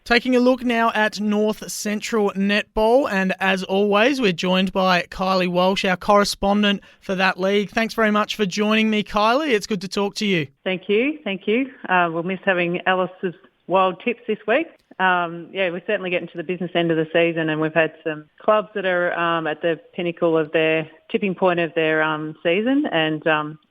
Taking a look now at North Central netball, and as always, we're joined by Kylie Walsh, our correspondent for that league. Thanks very much for joining me, Kylie. It's good to talk to you. Thank you. We'll miss having Ellis's wild tips this week. We're certainly getting to the business end of the season, and we've had some clubs that are at the pinnacle of their tipping point of their season. And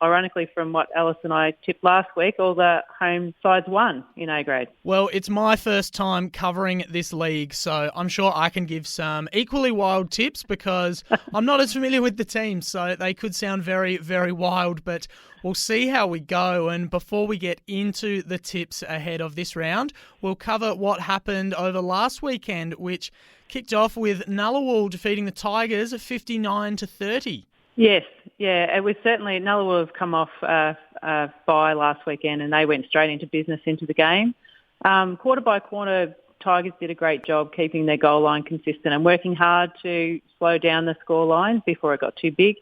ironically, from what Ellis and I tipped last week, all the home sides won in A grade. Well, it's my first time covering this league, so I'm sure I can give some equally wild tips because I'm not as familiar with the teams, so they could sound very, very wild, but we'll see how we go. And before we get into the tips ahead of this round, we'll cover what happened over last weekend, which kicked off with Ngunnawal defeating the Tigers 59-30. Yes, yeah, it was certainly, Ngunnawal have come off bye last weekend and they went straight into business into the game. Quarter by quarter, Tigers did a great job keeping their goal line consistent and working hard to slow down the score line before it got too big.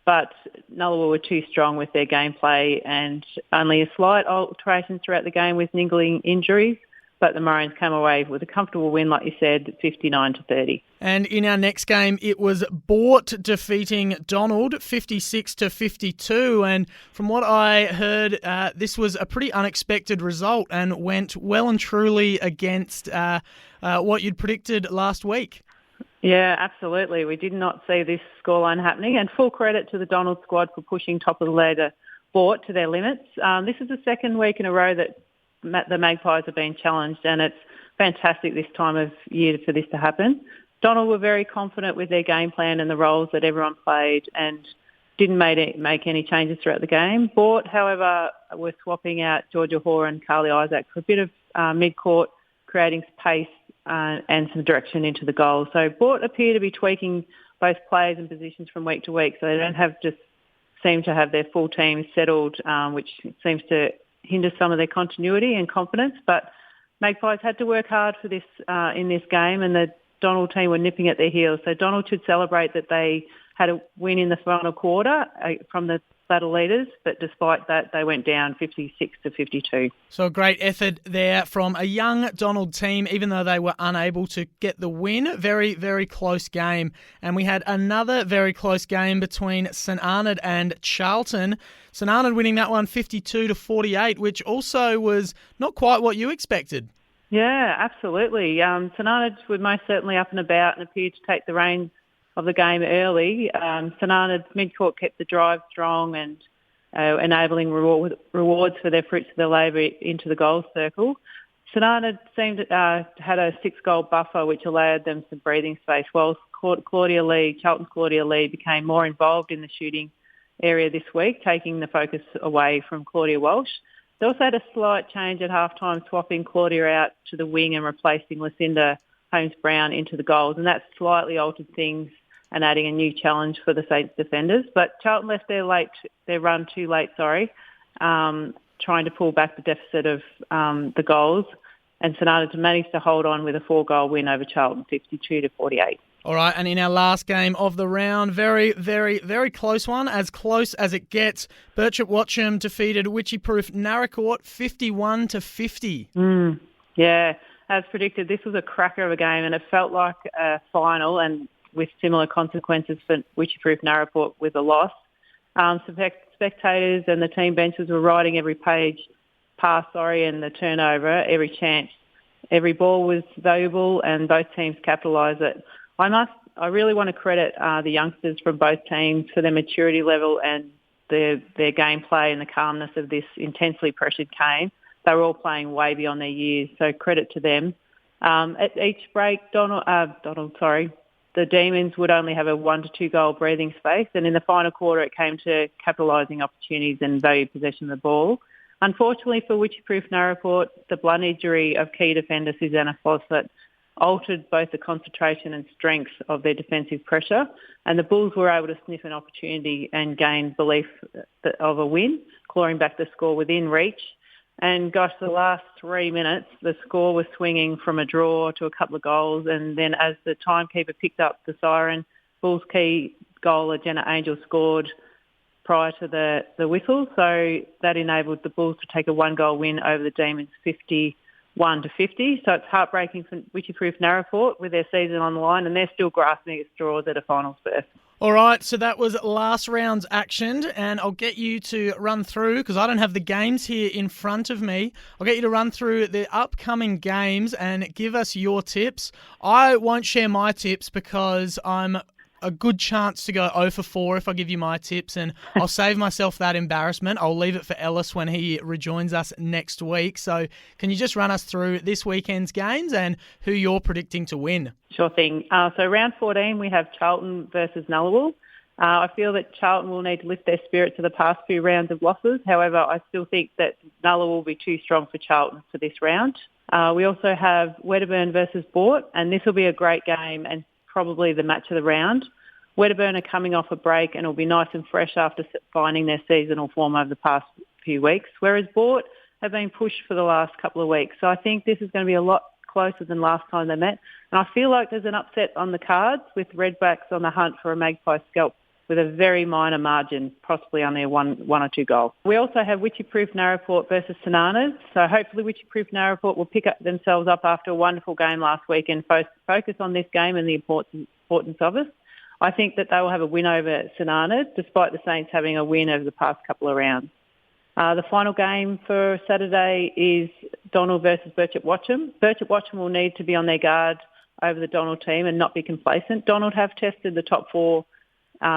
But Ngunnawal were too strong with their gameplay and only a slight alteration throughout the game with niggling injuries. But the Maroons came away with a comfortable win, like you said, 59-30. And in our next game, it was Bort defeating Donald 56-52. And from what I heard, this was a pretty unexpected result and went well and truly against what you'd predicted last week. Yeah, absolutely. We did not see this scoreline happening, and full credit to the Donald squad for pushing top of the ladder Bort to their limits. This is the second week in a row that the Magpies have been challenged, and it's fantastic this time of year for this to happen. Donald were very confident with their game plan and the roles that everyone played and didn't make any changes throughout the game. Bort, however, were swapping out Georgia Hoare and Kylie Isaac for a bit of mid-court, creating pace and some direction into the goal. So Bort appear to be tweaking both players and positions from week to week, so they don't seem to have their full team settled, which seems to hinder some of their continuity and confidence. But Magpies had to work hard for this in this game, and the Donald team were nipping at their heels. So Donald should celebrate that they had a win in the final quarter from the ladder leaders, but despite that, they went down 56-52. So a great effort there from a young Donald team, even though they were unable to get the win. Very, very close game. And we had another very close game between St Arnaud and Charlton. St Arnaud winning that one 52-48, which also was not quite what you expected. Yeah, absolutely. St Arnaud were most certainly up and about and appeared to take the reins of the game early. St Arnaud's mid-court kept the drive strong and enabling rewards for their fruits of their labour into the goal circle. St Arnaud seemed had a 6-goal buffer which allowed them some breathing space, while Charlton's Claudia Lee became more involved in the shooting area this week, taking the focus away from Claudia Walsh. They also had a slight change at halftime, swapping Claudia out to the wing and replacing Lucinda Holmes-Brown into the goals, and that slightly altered things and adding a new challenge for the Saints defenders. But Charlton left their run too late, trying to pull back the deficit of the goals, and St Arnaud managed to hold on with a 4-goal win over Charlton, 52-48. All right, and in our last game of the round, very, very, very close one, as close as it gets. Birchip Watcham defeated Witchy-Proof Naracoorte 51-50. Yeah, as predicted, this was a cracker of a game, and it felt like a final, and with similar consequences for Witchy-Proof Naracoorte with a loss. Spectators and the team benches were riding every pass, and the turnover, every chance. Every ball was valuable, and both teams capitalised it. I really want to credit the youngsters from both teams for their maturity level and their gameplay and the calmness of this intensely pressured game. They were all playing way beyond their years, so credit to them. At each break, the Demons would only have a 1 to 2 goal breathing space, and in the final quarter it came to capitalising opportunities and valued possession of the ball. Unfortunately for Witchy-Proof Naracoorte, the blunt injury of key defender Susanna Fawcett altered both the concentration and strength of their defensive pressure, and the Bulls were able to sniff an opportunity and gain belief of a win, clawing back the score within reach. And gosh, the last 3 minutes, the score was swinging from a draw to a couple of goals, and then as the timekeeper picked up the siren, Bulls' key goaler Jenna Angel scored prior to the whistle, so that enabled the Bulls to take a 1-goal win over the Demons 51-48. 1-50. So it's heartbreaking for Witchy-Proof Narraport with their season on the line, and they're still grasping at straws at a finals berth. All right, so that was last round's action, and I'll get you to run through, because I don't have the games here in front of me, I'll get you to run through the upcoming games and give us your tips. I won't share my tips because I'm a good chance to go 0 for 4 if I give you my tips, and I'll save myself that embarrassment. I'll leave it for Ellis when he rejoins us next week. So can you just run us through this weekend's games and who you're predicting to win? Sure thing. So round 14, we have Charlton versus Nullarbor. I feel that Charlton will need to lift their spirits to the past few rounds of losses. However, I still think that Nullarbor will be too strong for Charlton for this round. We also have Wedderburn versus Bort, and this will be a great game and probably the match of the round. Wedderburn are coming off a break and will be nice and fresh after finding their seasonal form over the past few weeks, whereas Bort have been pushed for the last couple of weeks. So I think this is going to be a lot closer than last time they met. And I feel like there's an upset on the cards with Redbacks on the hunt for a Magpie scalp with a very minor margin, possibly only a one or two goal. We also have Witchy-Proof Narraport versus Sananas. So hopefully Witchy-Proof Narraport will pick up themselves up after a wonderful game last week and focus on this game and the importance of it. I think that they will have a win over Sananas, despite the Saints having a win over the past couple of rounds. The final game for Saturday is Donald versus Birchip Watcham. Birchip Watcham will need to be on their guard over the Donald team and not be complacent. Donald have tested the top four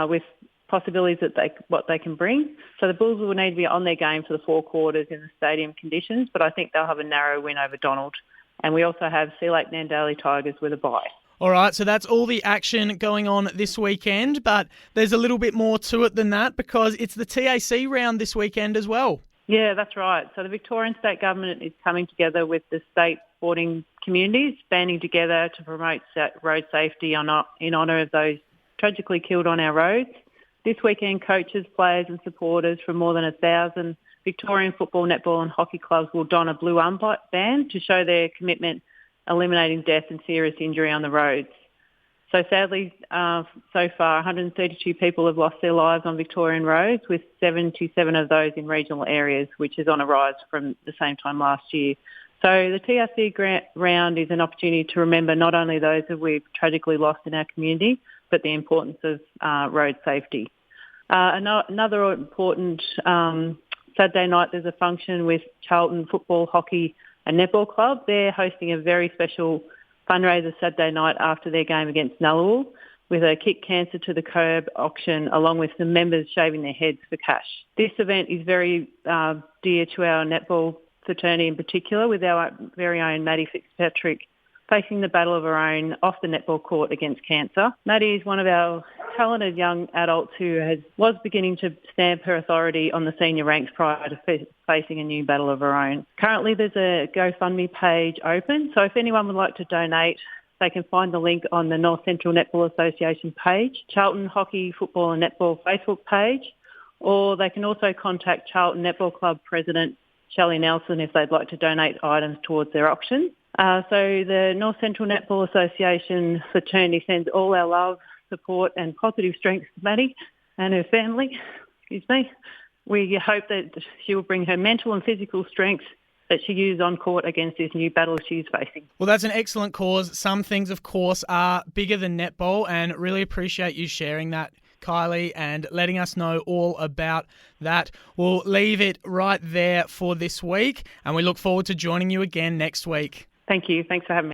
with possibilities that what they can bring. So the Bulls will need to be on their game for the four quarters in the stadium conditions, but I think they'll have a narrow win over Donald. And we also have Sea Lake Nandali Tigers with a bye. All right, so that's all the action going on this weekend, but there's a little bit more to it than that because it's the TAC round this weekend as well. Yeah, that's right. So the Victorian State Government is coming together with the state sporting communities, banding together to promote road safety in honour of those tragically killed on our roads. This weekend, coaches, players and supporters from more than 1,000 Victorian football, netball and hockey clubs will don a blue armband to show their commitment eliminating death and serious injury on the roads. So sadly, so far, 132 people have lost their lives on Victorian roads, with 77 of those in regional areas, which is on a rise from the same time last year. So the TRC round is an opportunity to remember not only those that we've tragically lost in our community, but the importance of road safety. Another important Saturday night, there's a function with Charlton Football, Hockey and Netball Club. They're hosting a very special fundraiser Saturday night after their game against Nullarbor with a Kick Cancer to the Curb auction, along with some members shaving their heads for cash. This event is very dear to our netball fraternity in particular, with our very own Maddie Fitzpatrick facing the battle of her own off the netball court against cancer. Maddie is one of our talented young adults who was beginning to stamp her authority on the senior ranks prior to facing a new battle of her own. Currently, there's a GoFundMe page open, so if anyone would like to donate, they can find the link on the North Central Netball Association page, Charlton Hockey, Football and Netball Facebook page, or they can also contact Charlton Netball Club President Shelley Nelson if they'd like to donate items towards their auction. So the North Central Netball Association fraternity sends all our love, support and positive strength to Maddie and her family. We hope that she will bring her mental and physical strength that she used on court against this new battle she's facing. Well, that's an excellent cause. Some things, of course, are bigger than netball, and really appreciate you sharing that, Kylie, and letting us know all about that. We'll leave it right there for this week, and we look forward to joining you again next week. Thank you. Thanks for having me.